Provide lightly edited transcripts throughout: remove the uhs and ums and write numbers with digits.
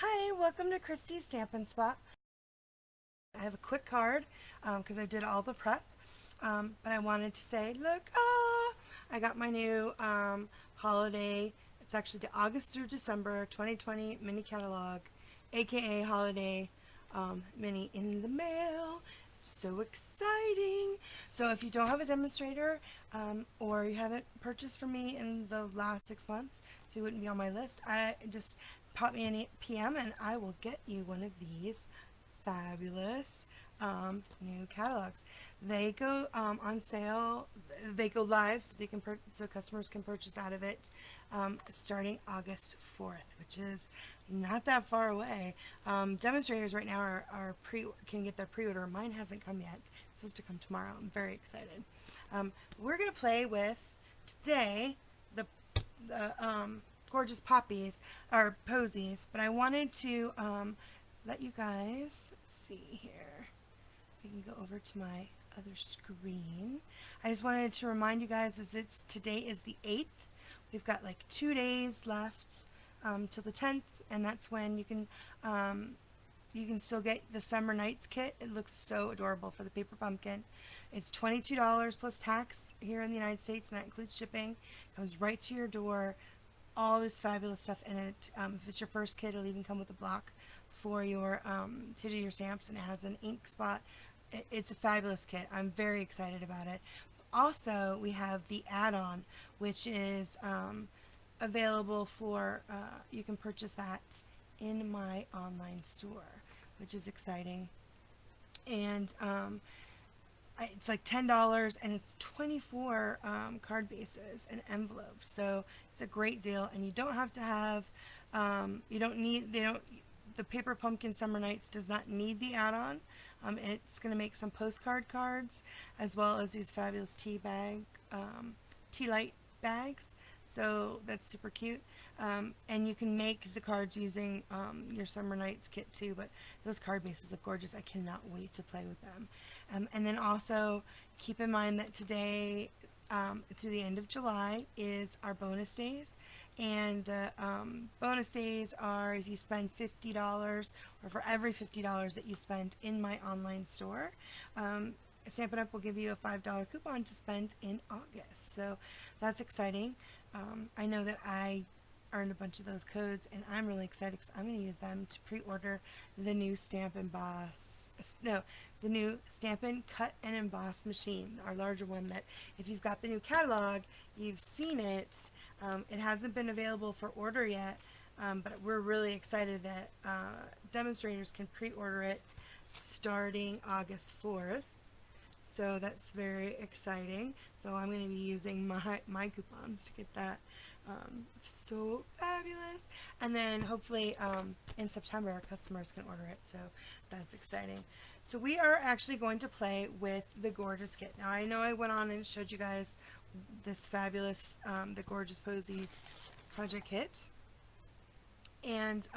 Hi, welcome to Christie's Stampin' Spot. I have a quick card because I did all the prep, but I wanted to say, look, I got my new holiday. It's actually the August through December 2020 mini catalog, aka holiday mini in the mail. So exciting! So if you don't have a demonstrator or you haven't purchased from me in the last 6 months, so you wouldn't be on my list, I just pop me an PM and I will get you one of these fabulous new catalogs. They go on sale. They go live, so they can so customers can purchase out of it starting August 4th, which is not that far away. Demonstrators right now can get their pre-order. Mine hasn't come yet. It's supposed to come tomorrow. I'm very excited. We're gonna play with today the gorgeous poppies or posies, but I wanted to let you guys see here. I can go over to my other screen. I just wanted to remind you guys today is the 8th. We've got like 2 days left till the 10th, and that's when you can still get the Summer Nights kit. It looks so adorable for the paper pumpkin. It's $22 plus tax here in the United States, and that includes shipping. Comes right to your door. All this fabulous stuff in it. If it's your first kit, it'll even come with a block for your to do your stamps, and it has an ink spot. It's a fabulous kit. I'm very excited about it. Also, we have the add-on, which is available for you can purchase that in my online store, which is exciting. And it's like $10, and it's 24 card bases and envelopes, so it's a great deal. And you don't have to have the paper pumpkin Summer Nights does not need the add-on. It's going to make some postcard cards as well as these fabulous tea light bags, so that's super cute. And you can make the cards using your Summer Nights kit too, but those card bases look gorgeous. I cannot wait to play with them. And then also keep in mind that today through the end of July is our bonus days, and the bonus days are if you spend $50, or for every $50 that you spend in my online store, Stampin' Up! Will give you a $5 coupon to spend in August. So that's exciting. I know that I earned a bunch of those codes, and I'm really excited because I'm going to use them to pre-order the new the new Stampin' Cut and Emboss machine, our larger one that if you've got the new catalog, you've seen it. It hasn't been available for order yet, but we're really excited that demonstrators can pre-order it starting August 4th. So that's very exciting. So I'm going to be using my coupons to get that. So fabulous. And then hopefully in September our customers can order it, so that's exciting. So we are actually going to play with the gorgeous kit. Now I know I went on and showed you guys this fabulous the gorgeous Posies Project Kit, and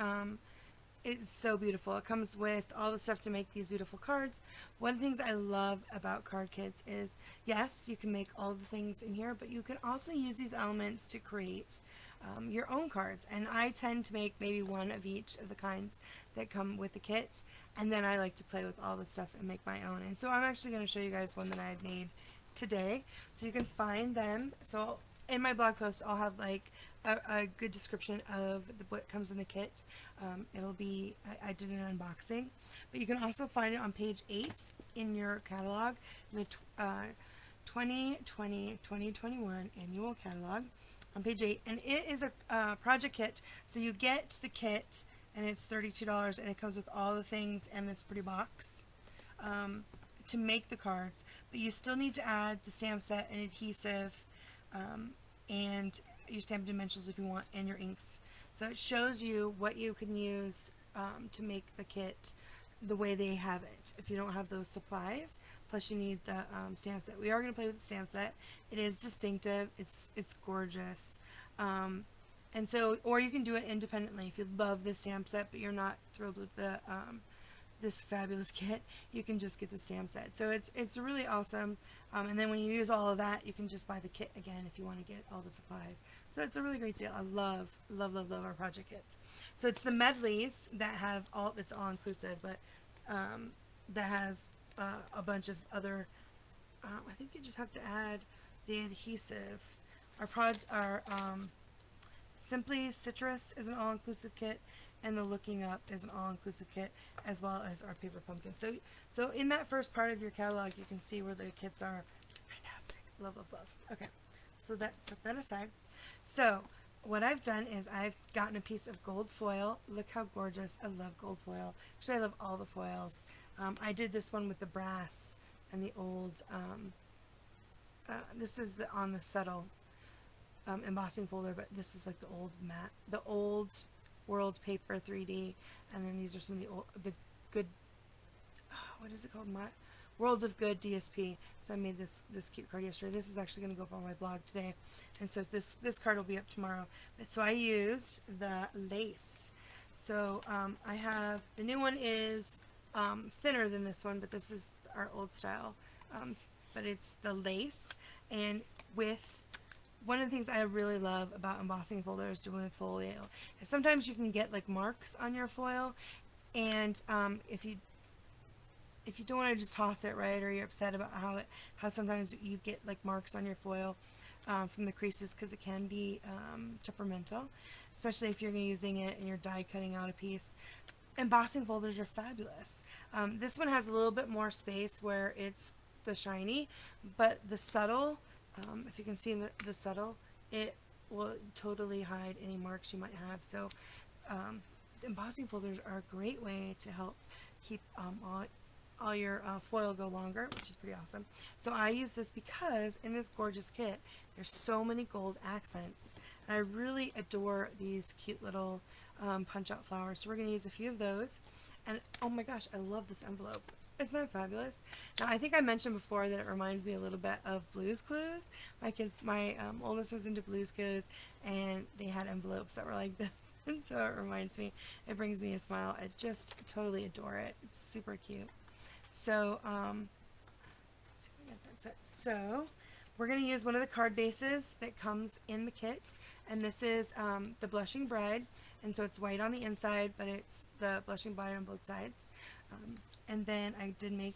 it's so beautiful. It comes with all the stuff to make these beautiful cards. One of the things I love about card kits is, yes, you can make all the things in here, but you can also use these elements to create your own cards. And I tend to make maybe one of each of the kinds that come with the kits, and then I like to play with all the stuff and make my own. And so I'm actually going to show you guys one that I had made today, so you can find them. So in my blog post I'll have like a good description of what comes in the kit. It'll be, I did an unboxing, but you can also find it on page 8 in your catalog, the 2020-2021 annual catalog on page 8, and it is a project kit. So you get the kit and it's $32, and it comes with all the things in this pretty box to make the cards, but you still need to add the stamp set and adhesive and your stamp dimensionals if you want, and your inks. So it shows you what you can use to make the kit the way they have it if you don't have those supplies. Plus you need the stamp set. We are going to play with the stamp set. It is distinctive. It's gorgeous. And so, or you can do it independently if you love the stamp set but you're not thrilled with the this fabulous kit. You can just get the stamp set. So it's really awesome. And then when you use all of that, you can just buy the kit again if you want to get all the supplies. So it's a really great deal. I love our project kits. So it's the medleys that have all, it's all inclusive, but that has a bunch of other, I think you just have to add the adhesive. Our Simply Citrus is an all-inclusive kit, and the Looking Up is an all-inclusive kit, as well as our paper pumpkin. So in that first part of your catalog, you can see where the kits are. Fantastic. Love, love, love. Okay, so set that aside. So what I've done is I've gotten a piece of gold foil. Look how gorgeous. I love gold foil. Actually, I love all the foils. I did this one with the brass and the old, this is on the subtle embossing folder, but this is like the old matte, the old world paper 3D, and then these are some of the good, what is it called, my World of Good DSP. So I made this cute card yesterday. This is actually going to go up on my blog today, and so this card will be up tomorrow. But so I used the lace. So I have, the new one is thinner than this one, but this is our old style, but it's the lace. And with one of the things I really love about embossing folders, doing with folio, is sometimes you can get like marks on your foil, and if you don't want to just toss it, right, or you're upset about how sometimes you get like marks on your foil from the creases, because it can be temperamental, especially if you're using it and you're die cutting out a piece. Embossing folders are fabulous. This one has a little bit more space where it's the shiny, but the subtle, if you can see in the subtle, it will totally hide any marks you might have. So embossing folders are a great way to help keep all your foil go longer, which is pretty awesome. So I use this because in this gorgeous kit there's so many gold accents, and I really adore these cute little punch out flowers. So we're going to use a few of those, and oh my gosh, I love this envelope. Isn't that fabulous? Now, I think I mentioned before that it reminds me a little bit of Blue's Clues. My oldest was into Blue's Clues, and they had envelopes that were like this. And so it reminds me, it brings me a smile. I just totally adore it. It's super cute. So, let's see if I get that set. So, we're going to use one of the card bases that comes in the kit, and this is the Blushing Bride, and so it's white on the inside, but it's the Blushing Bride on both sides. And then I did make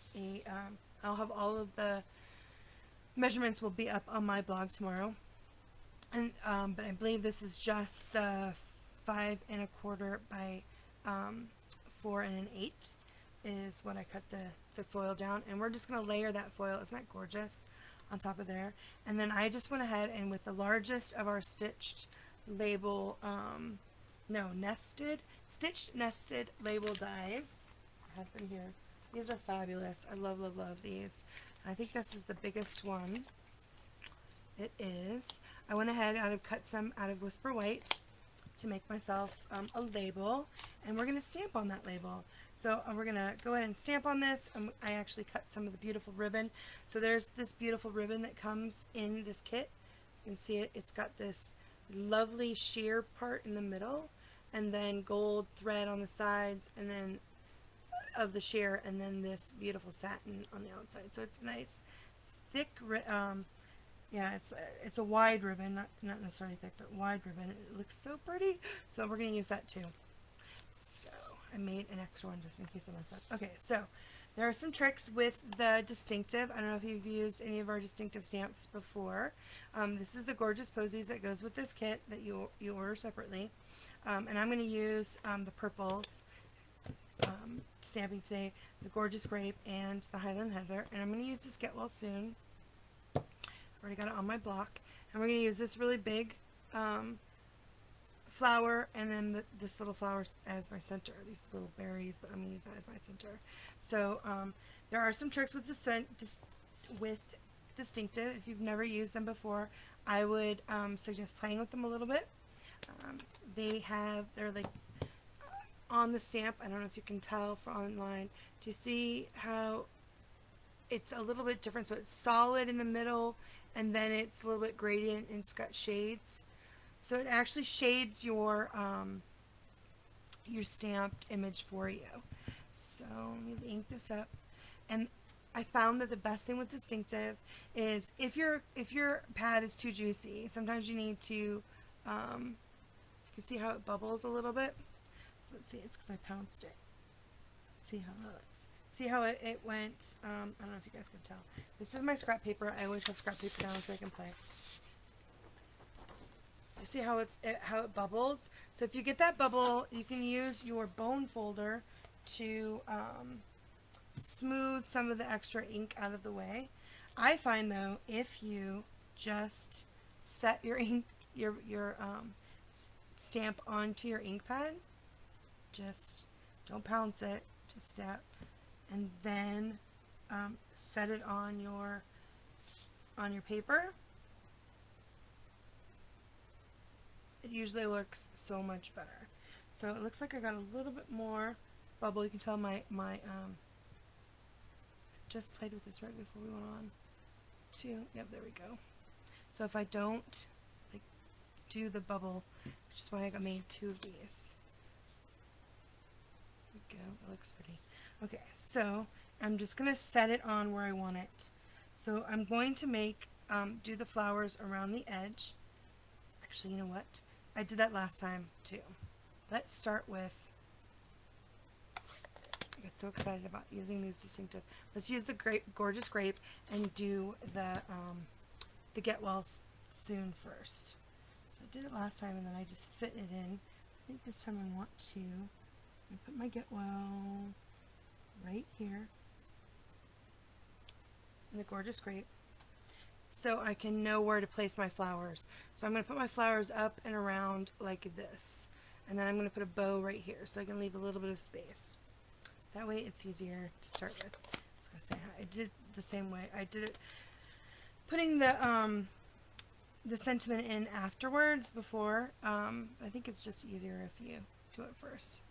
I'll have all of the measurements will be up on my blog tomorrow. And but I believe this is just the 5 1/4 by 4 1/8 is what I cut the foil down. And we're just going to layer that foil, isn't that gorgeous, on top of there. And then I just went ahead and with the largest of our stitched label, stitched nested label dies, I have them here. These are fabulous. I love, love, love these. I think this is the biggest one. It is. I went ahead and I've cut some out of Whisper White to make myself a label, and we're going to stamp on that label. So we're going to go ahead and stamp on this, and I actually cut some of the beautiful ribbon. So there's this beautiful ribbon that comes in this kit. You can see it. It's got this lovely sheer part in the middle, and then gold thread on the sides, and then of the sheer, and then this beautiful satin on the outside. So it's nice, thick, yeah, it's a wide ribbon, not necessarily thick, but wide ribbon. It looks so pretty. So we're going to use that too. So I made an extra one just in case I mess up. Okay, so there are some tricks with the distinctive. I don't know if you've used any of our distinctive stamps before. This is the gorgeous Posies that goes with this kit that you order separately. And I'm going to use the purples stamping today, the Gorgeous Grape and the Highland Heather, and I'm going to use this Get Well Soon. I've already got it on my block, and we're going to use this really big flower, and then this little flower as my center, these little berries, but I'm going to use that as my center. So there are some tricks with distinctive. If you've never used them before, I would suggest playing with them a little bit. They're like on the stamp. I don't know if you can tell from online. Do you see how it's a little bit different? So it's solid in the middle, and then it's a little bit gradient, and it's got shades. So it actually shades your stamped image for you. So let me ink this up. And I found that the best thing with distinctive is if your pad is too juicy, sometimes you need to, you can see how it bubbles a little bit. So let's see, it's because I pounced it. Let's see how that looks. See how it went, I don't know if you guys can tell. This is my scrap paper. I always have scrap paper down so I can play. You see how how it bubbles? So if you get that bubble, you can use your bone folder to smooth some of the extra ink out of the way. I find though, if you just set your ink, your stamp onto your ink pad, just don't pounce it, just step, and then set it on your paper. It usually looks so much better. So it looks like I got a little bit more bubble. You can tell my just played with this right before we went on to, yep, there we go. So if I don't like do the bubble, which is why I made 2 of these. There we go, it looks pretty. Okay, so I'm just gonna set it on where I want it. So I'm going to make do the flowers around the edge. Actually, you know what? I did that last time too. Let's start with, I get so excited about using these distinctive. Let's use the gorgeous grape and do the get well soon first. So I did it last time and then I just fit it in. I think this time I want to put my get well right here in the gorgeous grape, so I can know where to place my flowers. So I'm going to put my flowers up and around like this, and then I'm going to put a bow right here so I can leave a little bit of space. That way it's easier to start with. I was going to say, I did the same way. I did it putting the sentiment in afterwards before. I think it's just easier if you do it first.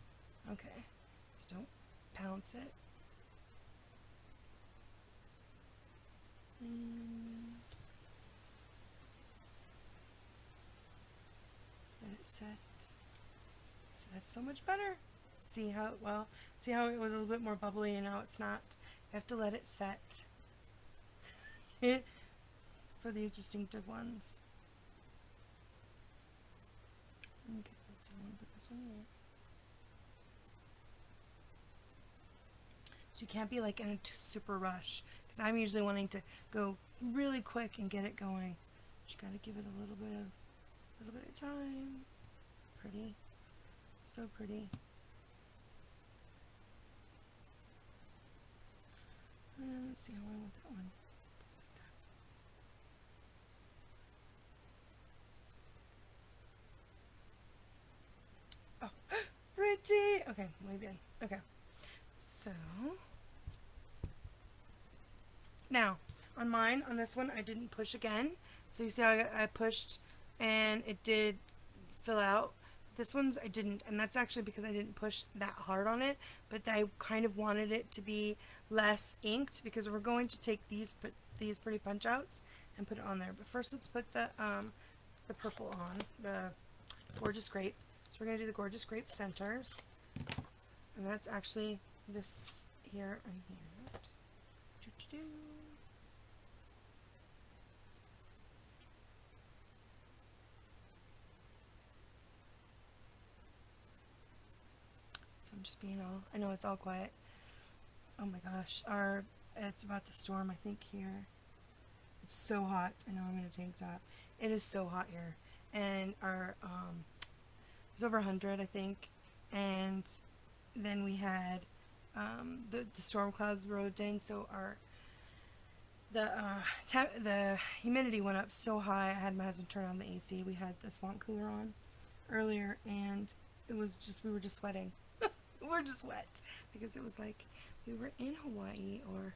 Okay, so don't pounce it. And let it set. So that's so much better. See how it, well, see how it was a little bit more bubbly and now it's not. You have to let it set for these distinctive ones. Okay, let's see, I'm gonna put this one here. So you can't be like in a super rush, because I'm usually wanting to go really quick and get it going. But you gotta give it a little bit of time. Pretty, so pretty. And let's see how I want that one. Just like that. Oh, pretty. Okay, way in. Okay, so now on mine, on this one, I didn't push again. So you see how I pushed and it did fill out. This one's I didn't, and that's actually because I didn't push that hard on it, but I kind of wanted it to be less inked because we're going to take these pretty punch outs and put it on there. But first let's put the purple on, the gorgeous grape. So we're going to do the gorgeous grape centers, and that's actually this here and here. Doo-doo-doo. I'm just being all, I know it's all quiet. Oh my gosh, it's about to storm, I think, here. It's so hot. I know I'm in a tank top. It is so hot here. And it was over 100, I think. And then we had, the storm clouds rolled in, so the humidity went up so high. I had my husband turn on the AC. We had the swamp cooler on earlier, and it was just, we were just sweating. We're just wet because it was like we were in Hawaii or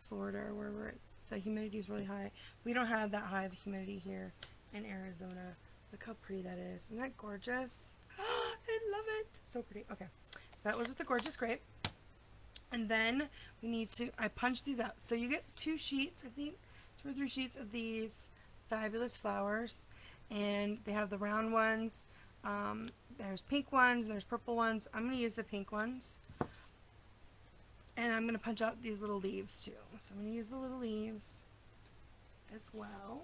Florida or wherever the humidity is really high. We don't have that high of humidity here in Arizona. Look how pretty that is. Isn't that gorgeous? I love it. So pretty. Okay, so that was with the gorgeous grape. And then we need to, I punched these out. So you get 2 sheets, I think, 2 or 3 sheets of these fabulous flowers. And they have the round ones. There's pink ones, and there's purple ones. I'm going to use the pink ones. And I'm going to punch out these little leaves too. So I'm going to use the little leaves as well.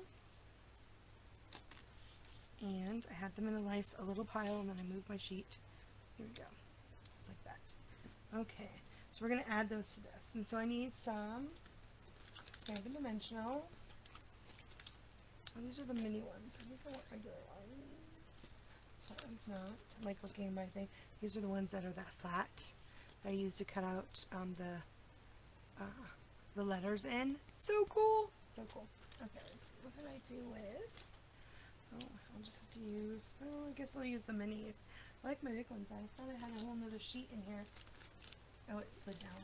And I had them in a little pile, and then I moved my sheet. Here we go. like that. Okay, so we're going to add those to this. And so I need some Stampin' Dimensionals. Oh, these are the mini ones. I think I want regular ones. That one's not. I'm like looking at my thing. These are the ones that are that flat that I use to cut out the letters in. So cool! So cool. Okay, let's see. What did I do with? Oh, I'll just have to use, oh, I guess I'll use the minis. I like my big ones. I thought I had a whole nother sheet in here. Oh, it slid down.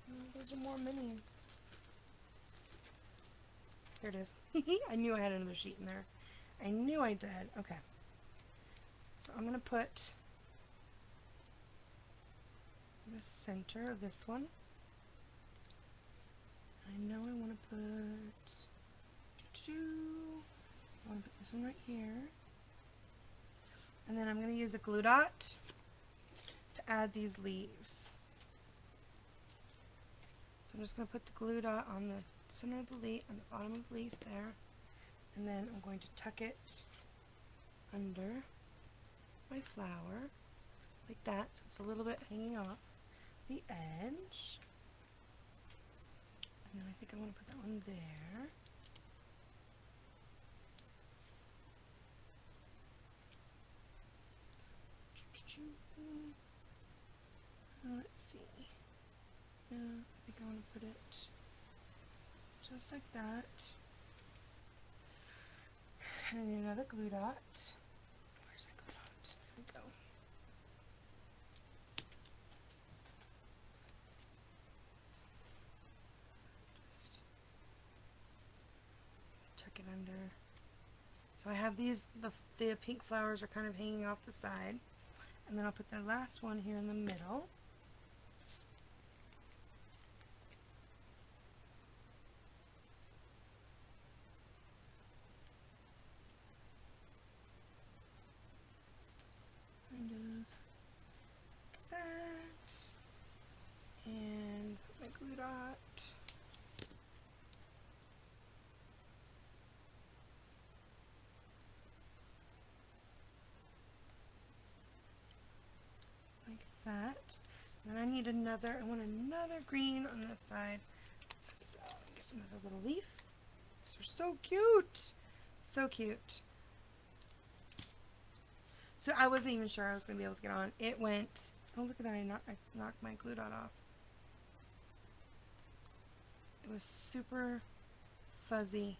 Oh, those are more minis. Here it is. I knew I had another sheet in there. I knew I did. Okay. So I'm going to put the center of this one. I know I want to put, I want to put this one right here. And then I'm going to use a glue dot to add these leaves. So I'm just going to put the glue dot on the center of the leaf, on the bottom of the leaf there. And then I'm going to tuck it under my flower, like that, so it's a little bit hanging off the edge. And then I think I want to put that one there. Let's see. Yeah, I think I want to put it just like that. And another glue dot. Where's my glue dot? There we go. Just tuck it under. So I have these, the pink flowers are kind of hanging off the side. And then I'll put the last one here in the middle. Kind of like that. And put my glue dot. Like that. And I need another, I want another green on this side. So I'll get another little leaf. These are so cute. So cute. So I wasn't even sure I was going to be able to get on. It went, oh look at that, I knocked my glue dot off. It was super fuzzy.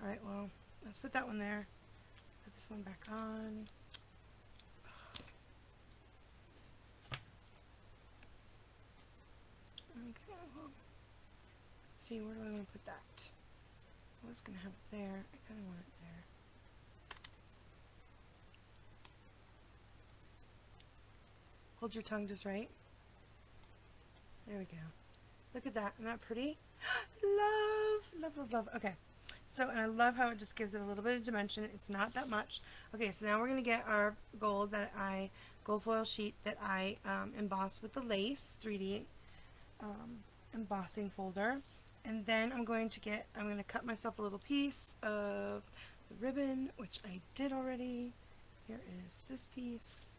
Alright, well, let's put that one there. Put this one back on. Okay, well, let's see, where do I want to put that? I was going to have it there. I kind of want it there. Hold your tongue just right. There we go. Look at that. Isn't that pretty? Love, love, love, love. Okay. So, and I love how it just gives it a little bit of dimension. It's not that much. Okay, so now we're going to get our gold gold foil sheet that I embossed with the lace 3D embossing folder. And then I'm going to cut myself a little piece of the ribbon, which I did already. Here is this piece.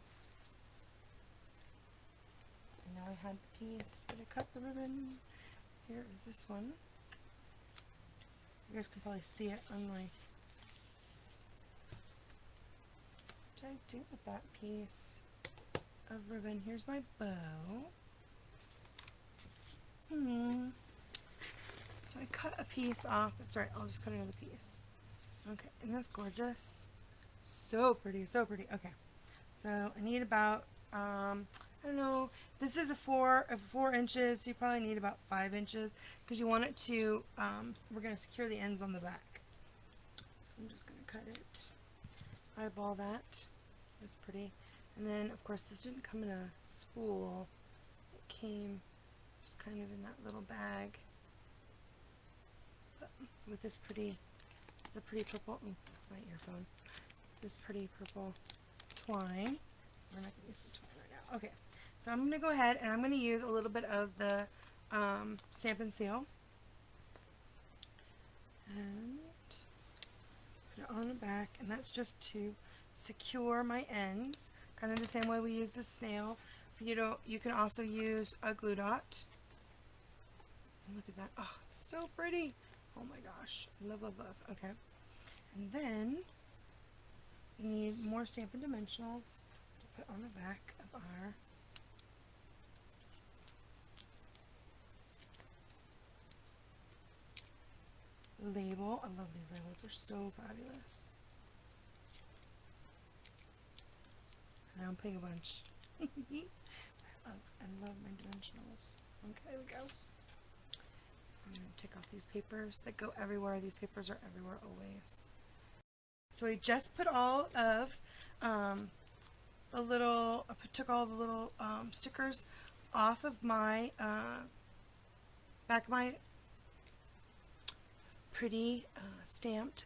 And now I had the piece that I cut the ribbon. Here is this one. You guys can probably see it on my... What did I do with that piece of ribbon? Here's my bow. So I cut a piece off. That's right, I'll just cut another piece. Okay, and that's gorgeous. So pretty, so pretty. Okay, so I need about, I don't know, this is a 4 inches, so you probably need about 5 inches because you want it to, we're going to secure the ends on the back. So I'm just going to cut it, eyeball that. It's pretty. And then, of course, this didn't come in a spool. It came just kind of in that little bag. But with this pretty, the pretty purple, oh, that's my earphone. This pretty purple twine. We're not going to use the twine right now. Okay, so I'm going to go ahead and I'm going to use a little bit of the Stampin' Seal. And put it on the back, and that's just to secure my ends. kind of the same way we use the snail. If you don't, you can also use a glue dot. And look at that. Oh, so pretty. Oh my gosh. Love, love, love. Okay. And then we need more Stampin' Dimensionals to put on the back of our label. I love these labels. They're so fabulous. And I'm putting a bunch. I love my dimensionals. Okay, there we go. I'm going to take off these papers that go everywhere. These papers are everywhere always. So I just put all of the little, I took all the little stickers off of my back of my pretty stamped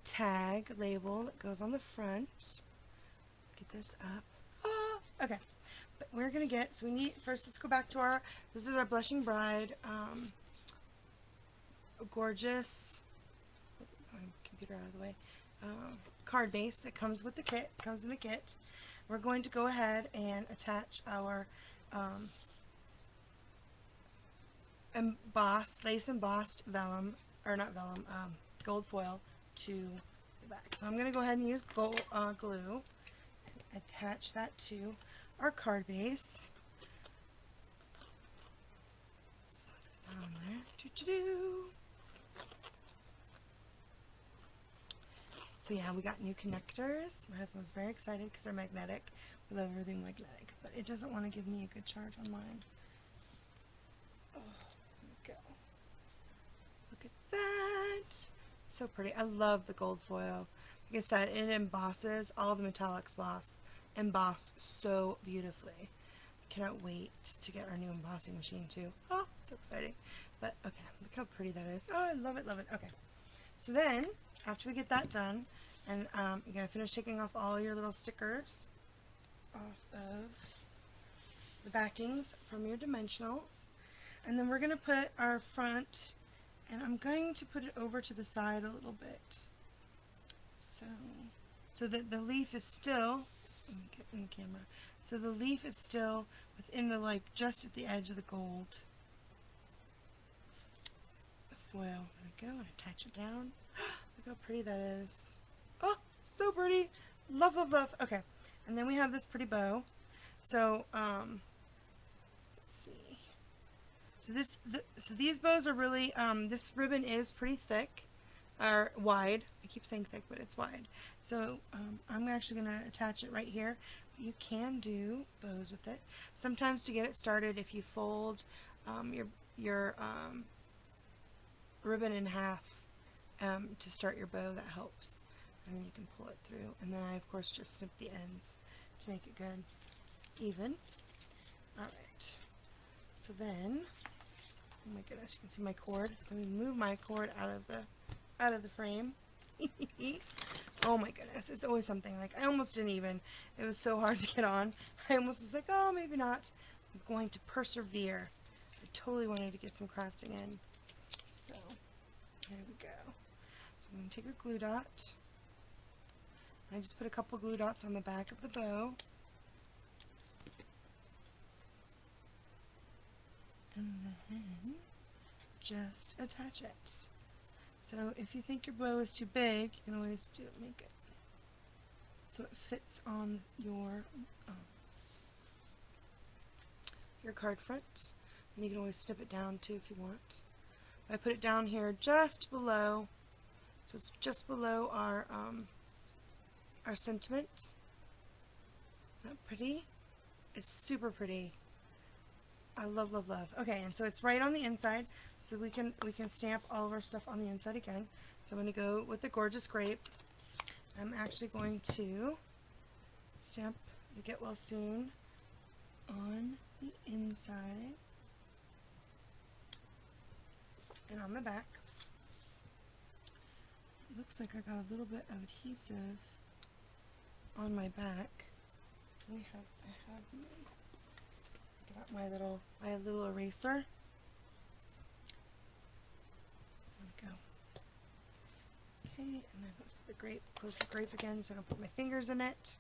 tag label that goes on the front. Get this up. Oh, okay. But we're gonna get, so we need, first let's go back to our, this is our Blushing Bride gorgeous, computer out of the way, card base that comes with the kit, comes in the kit. We're going to go ahead and attach our lace embossed vellum, or not vellum, gold foil to the back. So I'm going to go ahead and use gold glue and attach that to our card base. So on there. So yeah, we got new connectors. My husband was very excited because they're magnetic. We love everything magnetic, but it doesn't want to give me a good charge on mine. Oh, there we go. Look at that. So pretty. I love the gold foil. Like I said, it embosses, all the metallics emboss so beautifully. I cannot wait to get our new embossing machine too. Oh, so exciting. But okay, look how pretty that is. Oh, I love it, love it. Okay. So then, after we get that done, and you're going to finish taking off all your little stickers off of the backings from your dimensionals. And then we're going to put our front, and I'm going to put it over to the side a little bit. So that the leaf is still, let me get in the camera, so the leaf is still within the, like, just at the edge of the gold. The foil. There we go, and attach it down. Look how pretty that is. Oh, so pretty. Love, love, love. Okay, and then we have this pretty bow. So, let's see. So these bows are really, this ribbon is pretty thick, or wide. I keep saying thick, but it's wide. So, I'm actually going to attach it right here. You can do bows with it. Sometimes to get it started, if you fold your ribbon in half to start your bow, that helps. And then you can pull it through. And then I, of course, just snip the ends to make it good, even. Alright. So then, oh my goodness, you can see my cord. Let me move my cord out of the frame. Oh my goodness, it's always something. Like, I almost didn't even. It was so hard to get on. I almost was like, oh, maybe not. I'm going to persevere. I totally wanted to get some crafting in. So, there we go. So I'm going to take a glue dot. I just put a couple glue dots on the back of the bow. And then just attach it. So if you think your bow is too big, you can always make it so it fits on your card front. And you can always snip it down too if you want. I put it down here just below, so it's just below our sentiment. Isn't that pretty? It's super pretty. I love, love, love. Okay, and so it's right on the inside, so we can stamp all of our stuff on the inside again. So I'm going to go with the Gorgeous Grape. I'm actually going to stamp the Get Well Soon on the inside and on the back. It looks like I got a little bit of adhesive on my back. I have my little eraser. There we go. Okay, and then let's put the grape, close the grape again, so I don't put my fingers in it.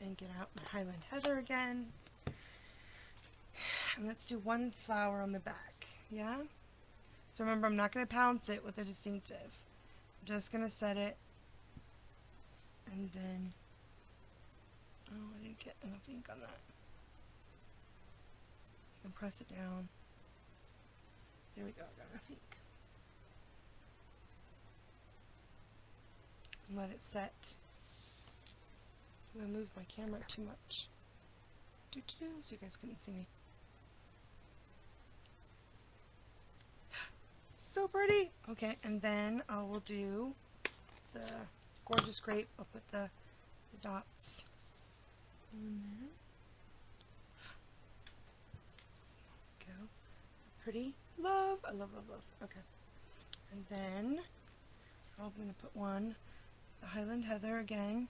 and get out my Highland Heather again. And let's do one flower on the back. Yeah? So remember, I'm not going to pounce it with a distinctive. I'm just going to set it. And then, oh, I didn't get enough ink on that. And press it down. There we go, I got enough ink. And let it set. I'm going to move my camera too much. So you guys couldn't see me. So pretty! Okay, and then I will do the gorgeous grape. I'll put the dots in there. Go. Pretty. Love. I love, love, love. Okay. And then I'm going to put one, the Highland Heather again.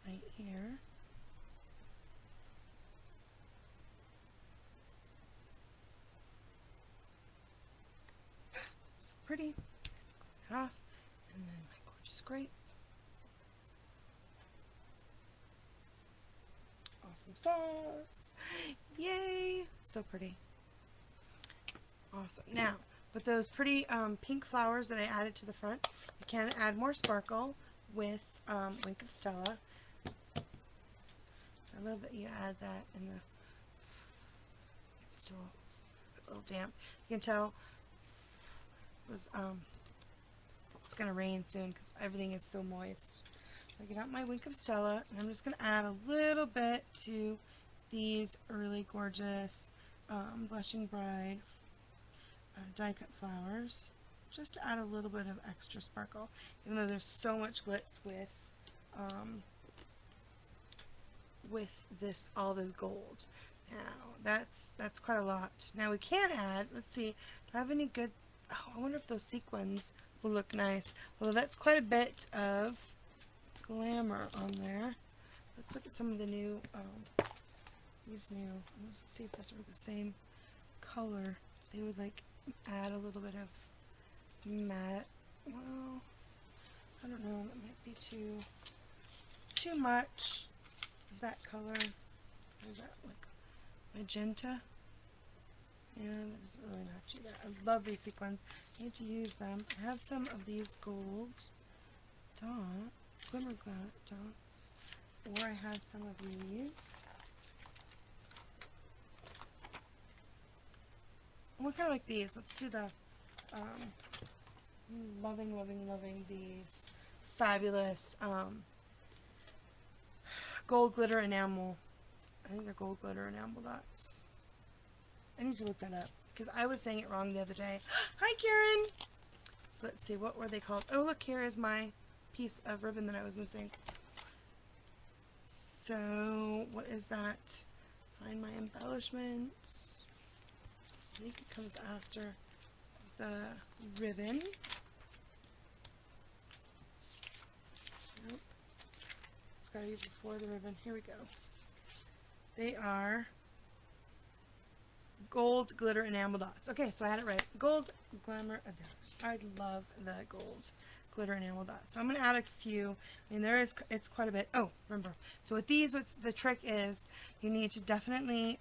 Right here. So pretty. Clean it off. And then my gorgeous grape. Awesome sauce. Yay! So pretty. Awesome. Now, with those pretty pink flowers that I added to the front, you can add more sparkle with Wink of Stella. I love that you add that in the, it's still a little damp. You can tell it was, it's going to rain soon because everything is so moist. So I get out my Wink of Stella, and I'm just going to add a little bit to these really gorgeous Blushing Bride die cut flowers, just to add a little bit of extra sparkle, even though there's so much glitz with this, all this gold. Now that's quite a lot. Now we can add, let's see, do I have any good, oh, I wonder if those sequins will look nice. Well, that's quite a bit of glamour on there. Let's look at some of the new, these new, let's see if these are the same color. They would like add a little bit of matte, well, I don't know, that might be too much. That color, is that like magenta? Yeah, that doesn't really match either. I love these sequins. I need to use them. I have some of these gold glimmer dots, or I have some of these. What kind of like these? Let's do the loving, loving, loving these fabulous gold glitter enamel. I think they're gold glitter enamel dots. I need to look that up because I was saying it wrong the other day. Hi, Karen! So let's see, what were they called? Oh, look, here is my piece of ribbon that I was missing. So, what is that? Find my embellishments. I think it comes after the ribbon. Nope. It's got to be before the ribbon. Here we go. They are gold glitter enamel dots. Okay, so I had it right. Gold glamour dots. I love the gold glitter enamel dots. So I'm going to add a few. I mean, it's quite a bit. Oh, remember. So with these, what's the trick is you need to definitely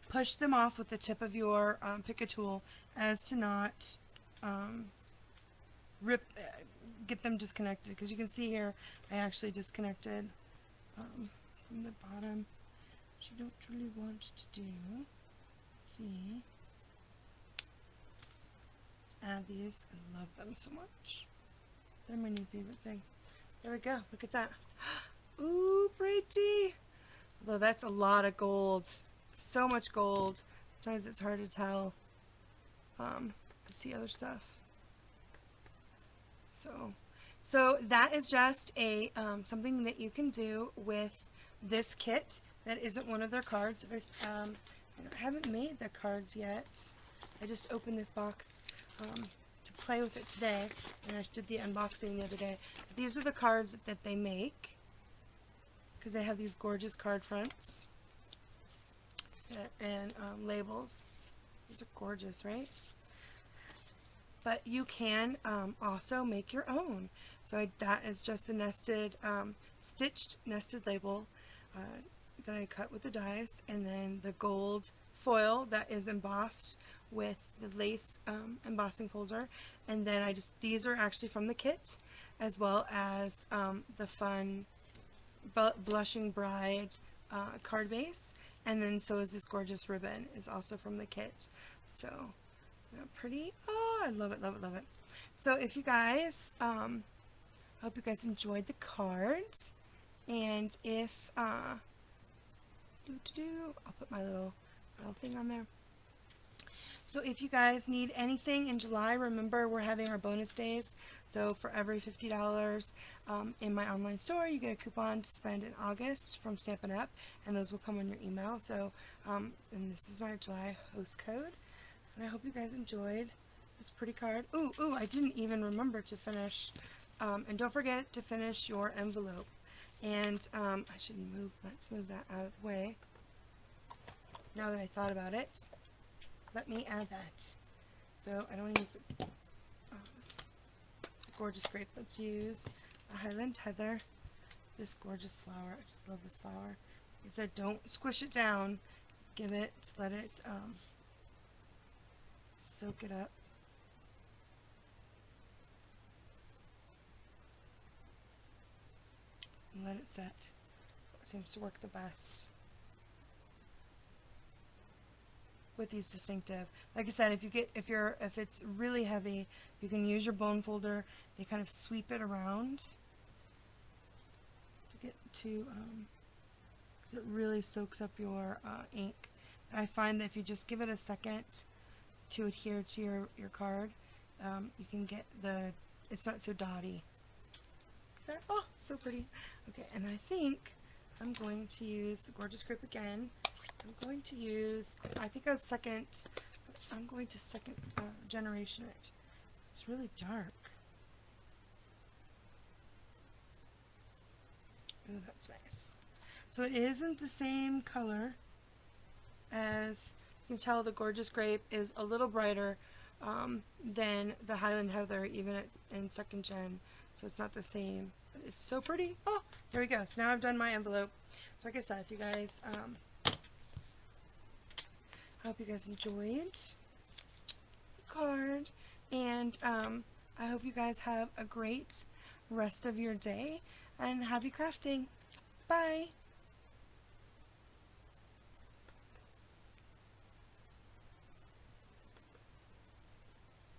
push them off with the tip of your Pick-a tool as to not get them disconnected. Because you can see here, I actually disconnected from the bottom, which you don't really want to do. Let's see. Let's add these. I love them so much. They're my new favorite thing. There we go. Look at that. Ooh, pretty. Although that's a lot of gold. So much gold. Sometimes it's hard to tell. To see other stuff. So that is just a something that you can do with this kit. That isn't one of their cards. I haven't made the cards yet. I just opened this box to play with it today, and I did the unboxing the other day. These are the cards that they make, because they have these gorgeous card fronts and labels. These are gorgeous, right? but you can also make your own. So that is just the nested, stitched nested label that I cut with the dies, and then the gold foil that is embossed with the lace embossing folder, and then these are actually from the kit, as well as the fun Blushing Bride card base, and then so is this gorgeous ribbon is also from the kit. So pretty. Oh, I love it, love it, love it. So if you guys, I hope you guys enjoyed the cards, and if I'll put my little thing on there. So if you guys need anything in July, remember we're having our bonus days. So for every $50 in my online store, you get a coupon to spend in August from Stampin' Up, and those will come on your email. So, and this is my July host code. And I hope you guys enjoyed this pretty card. Ooh, I didn't even remember to finish. And don't forget to finish your envelope. And let's move that out of the way. Now that I thought about it, let me add that. So I don't use the gorgeous grape. Let's use a Highland Heather. This gorgeous flower. I just love this flower. Like I said, don't squish it down. Let it soak it up. And let it set. It seems to work the best with these distinctive. Like I said, if it's really heavy, you can use your bone folder. You kind of sweep it around to get to, because it really soaks up your ink. And I find that if you just give it a second to adhere to your card, you can get it's not so dotty. Oh, so pretty. Okay, and I think I'm going to use the gorgeous grape again. I'm going to use, I'm going to second generation it. It's really dark. Ooh, that's nice. So it isn't the same color as, you can tell the gorgeous grape is a little brighter than the Highland Heather, even in second gen. So it's not the same, but it's so pretty. Oh, there we go. So now I've done my envelope. So like I said, if you guys, I hope you guys enjoyed the card, and I hope you guys have a great rest of your day, and happy crafting. Bye!